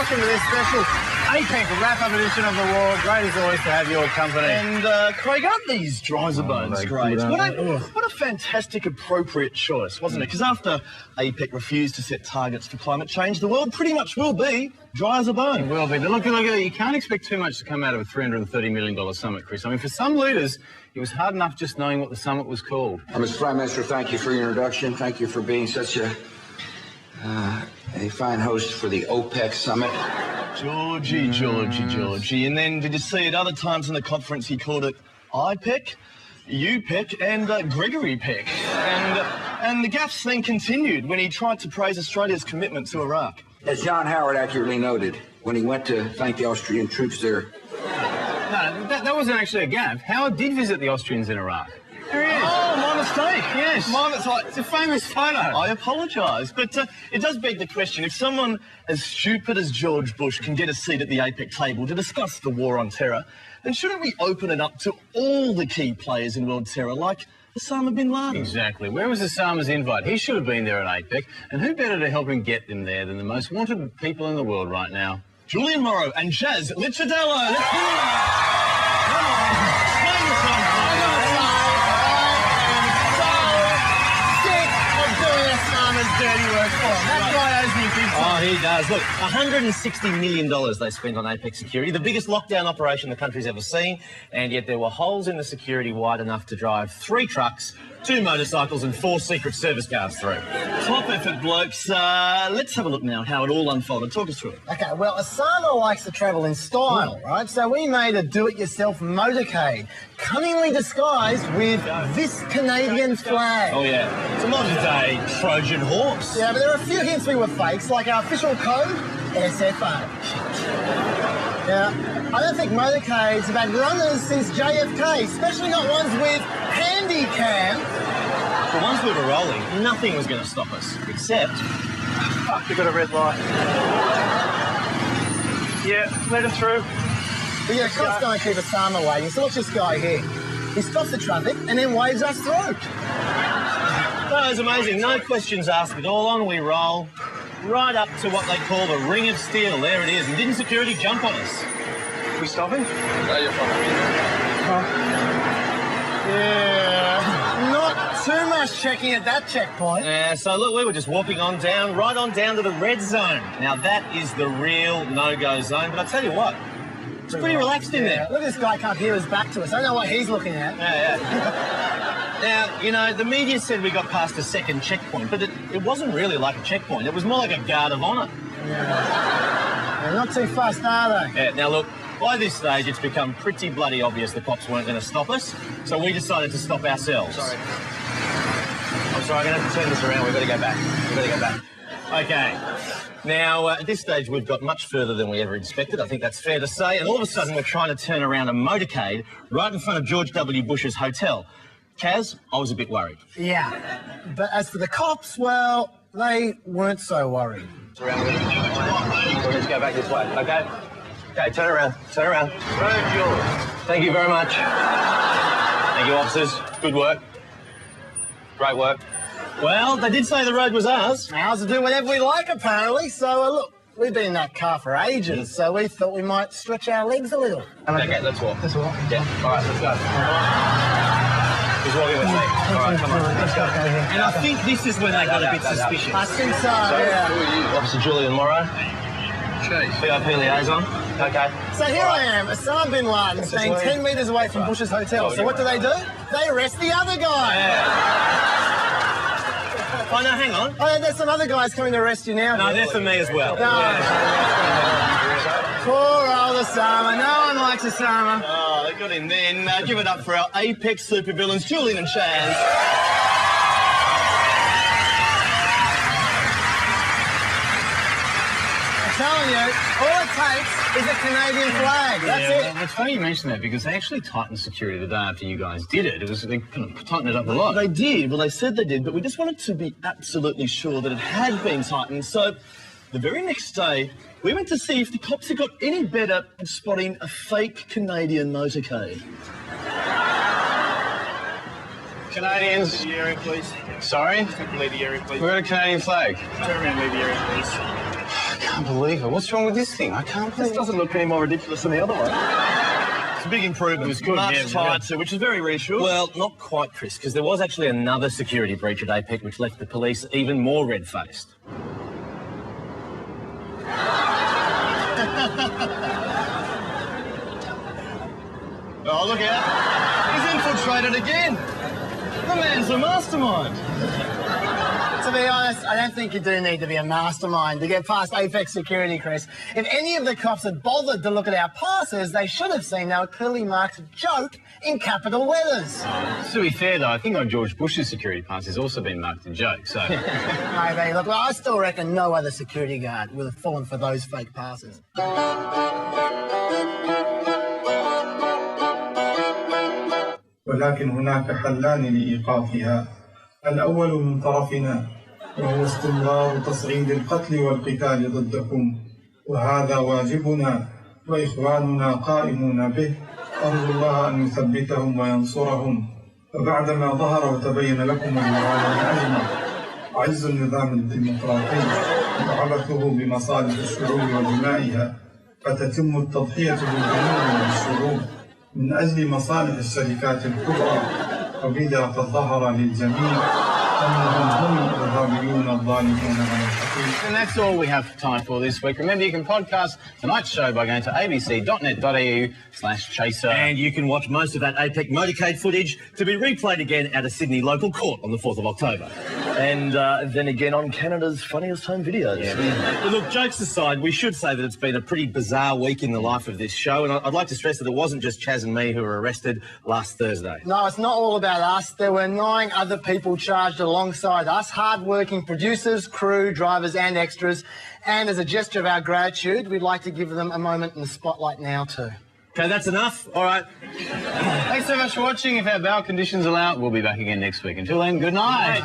welcome to this special APEC wrap-up edition of the war. Great as always to have your company. And Craig, aren't these dries of bones great? What What a fantastic, appropriate choice, wasn't it? Because after APEC refused to set targets for climate change, the world pretty much will be dry as a bone. It will be. But look, you can't expect too much to come out of a $330 million summit, Chris. I mean, for some leaders, it was hard enough just knowing what the summit was called. Mr. Prime Minister, thank you for your introduction. Thank you for being such a fine host for the OPEC summit. Georgie. And then did you see at other times in the conference he called it IPEC, UPEC and Gregory Peck. And the gaffes then continued when he tried to praise Australia's commitment to Iraq. As John Howard accurately noted when he went to thank the Austrian troops there. No, that wasn't actually a gaffe. Howard did visit the Austrians in Iraq. There he is. Oh, my mistake. Yes. It's a famous photo. I apologise, but it does beg the question, if someone as stupid as George Bush can get a seat at the APEC table to discuss the war on terror, then shouldn't we open it up to all the key players in world terror, like Osama bin Laden? Exactly. Where was Osama's invite? He should have been there at APEC, and who better to help him get them there than the most wanted people in the world right now? Julian Morrow and Jazz Licciardello. Let's do it. Dirty work for him. That guy owes me big time. Oh, he does. Look, $160 million they spent on APEC security, the biggest lockdown operation the country's ever seen, and yet there were holes in the security wide enough to drive 3 trucks, 2 motorcycles and 4 Secret Service cars through. Top effort, blokes. Let's have a look now at how it all unfolded. Talk us through it. Okay, well, Osama likes to travel in style, right? So we made a do-it-yourself motorcade, cunningly disguised with this Canadian flag. Oh, yeah. It's a modern-day Trojan horse. Yeah, but there are a few hints we were fakes, like our official code, SFA. Yeah, I don't think motorcades have had runners since JFK, especially not ones with handy cam. But once we were rolling, nothing was going to stop us, except... Fuck, we've got a red light. Yeah, let him through. But yeah, cops don't keep Osama waiting, so watch this guy here. He stops the traffic and then waves us through. That was amazing. No questions asked at all. On we roll, right up to what they call the Ring of Steel. There it is. And didn't security jump on us? We stopping? No, you're fine. Yeah, not too much checking at that checkpoint. Yeah, so look, we were just walking on down, right on down to the red zone. Now that is the real no-go zone, but I tell you what, it's pretty relaxed in there. Look at this guy can't hear his back to us. I don't know what he's looking at. Yeah. Now, you know, the media said we got past a second checkpoint, but it wasn't really like a checkpoint. It was more like a guard of honour. Yeah. They're not too fast, are they? Yeah, now look, by this stage, it's become pretty bloody obvious the cops weren't going to stop us, so we decided to stop ourselves. Sorry. I'm sorry, I'm going to have to turn this around. We've got to go back. Okay. Now, at this stage, we've got much further than we ever expected. I think that's fair to say. And all of a sudden, we're trying to turn around a motorcade right in front of George W. Bush's hotel. Kaz, I was a bit worried. Yeah. But as for the cops, well, they weren't so worried. Let's go back this way, okay? Okay, turn around. Road yours. Thank you very much. Thank you, officers. Good work. Great work. Well, they did say the road was ours. Ours to do whatever we like, apparently. So, look, we've been in that car for ages, so we thought we might stretch our legs a little. Okay, let's walk. Let's walk. Yeah, all right, let's go. He's walking with me. All right, come on, let's go. And I think this is when they got a bit suspicious. I think so, yeah. Officer Julian Morrow. VIP liaison. Okay. So here I am, Osama bin Laden, staying 10 metres away from Bush's hotel. So what do? They arrest the other guy. Yeah. Oh, no, hang on. Oh, yeah, there's some other guys coming to arrest you now. No, they're for me as well. No. Poor old Osama. No one likes Osama. Oh, they got him then. Give it up for our APEC supervillains, Julian and Chaz. I'm telling you, all it takes is a Canadian flag. That's it. Well, it's funny you mention that because they actually tightened security the day after you guys did it. They kind of tightened it up a lot. They did. Well, they said they did, but we just wanted to be absolutely sure that it had been tightened. So the very next day, we went to see if the cops had got any better at spotting a fake Canadian motorcade. Canadians. Lead the area, please. Sorry? Lead the area, please. We've got a Canadian flag. Turn around, lead the area, please. can't believe it. What's wrong with this thing? I can't believe This doesn't look any more ridiculous than the other one. It's a big improvement. It was good, Much yeah, tighter, which is very reassuring. Well, not quite, Chris, because there was actually another security breach at APEC which left the police even more red-faced. Oh, look out. He's infiltrated again. The man's a mastermind. To be honest, I don't think you do need to be a mastermind to get past APEC security, Chris. If any of the cops had bothered to look at our passes, they should have seen they were clearly marked joke in capital letters. To be fair, though, I think on George Bush's security pass has also been marked in joke, so... Maybe. Look, well, I still reckon no other security guard would have fallen for those fake passes. ولكن هناك حلان لإيقافها. الأول من طرفنا وهو استمرار تصعيد القتل والقتال ضدكم، وهذا واجبنا وإخواننا قائمون به. أرجو الله أن يثبتهم وينصرهم. فبعدما ظهر وتبين لكم العالم أجمع عز النظام الديمقراطي وعبثه بمصالح الشعوب ودمائها، فتتم التضحية بالجنود والشعوب من أجل مصالح الشركات الكبرى، وبذا تظهر للجميع أنهم هم الإرهابيون الظالمون على الحقيقة. And that's all we have time for this week. Remember, you can podcast tonight's show by going to abc.net.au/chaser. And you can watch most of that APEC motorcade footage to be replayed again at a Sydney local court on the 4th of October. And then again on Canada's Funniest Home Videos. Yeah. But look, jokes aside, we should say that it's been a pretty bizarre week in the life of this show, and I'd like to stress that it wasn't just Chaz and me who were arrested last Thursday. No, it's not all about us. There were 9 other people charged alongside us, hard-working producers, crew, drivers and extras. And as a gesture of our gratitude, we'd like to give them a moment in the spotlight now too. Okay, that's enough. All right. Thanks so much for watching. If our bail conditions allow, we'll be back again next week. Until then, good night.